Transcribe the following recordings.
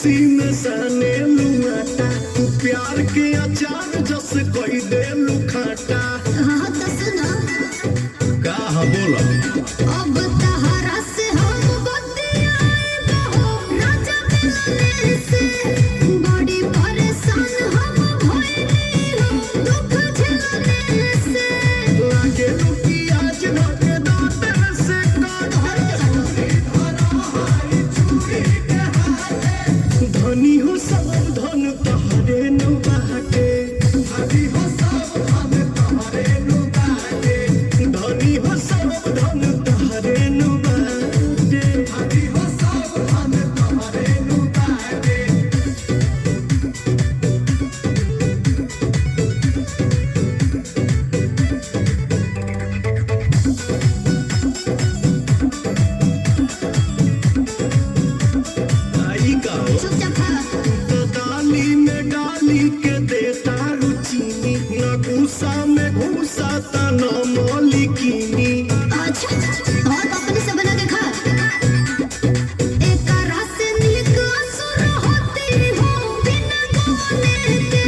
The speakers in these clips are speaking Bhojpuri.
खुशी में सने लुआटा तू प्यार के अचार जस कोई दे लुखाटा। हाँ तो सुनो का बोला अब तहरा से हम बतियाए बहो राजा मिलने से बड़ी परेशान हम भइली हो दुख झेलने से। लागे रुकी आज धके दांत से धनी हो सब धन तहरे नु बाटे। धनी हो सब धन तहरे नु बाटे। धनी हो सब धन तहरे नु बाटे। धनी हो सब धन तहरे नु बाटे। आई का चुपचाप खा। तो डाली में डाली के देता रुचीनी न घूसा में घूसा ता न मौलिकीनी। अच्छा और अपने से बना के खा। एक रस नीक असुर होती हो बिना गाने के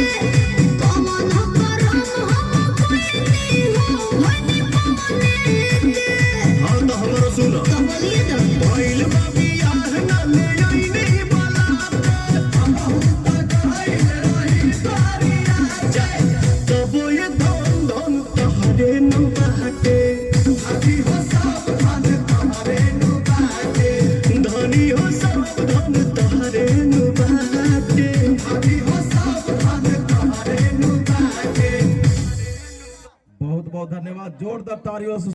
कमन करम हम कोई नहीं हो भनी पाने के। हाँ तो हमारा सुनो तो बोलिए तो भइल बाबी यार न ले आईनी बलाते हम तक आइल रही तारी जाए तब ये धन धन तहरे नु बाटे। धनी हो सब धन तहरे नु बाटे। धनी हो सब धन तहरे नु बाटे। धनी हो सब धन तहरे नु बाटे। बहुत बहुत धन्यवाद, जोरदार तालियों से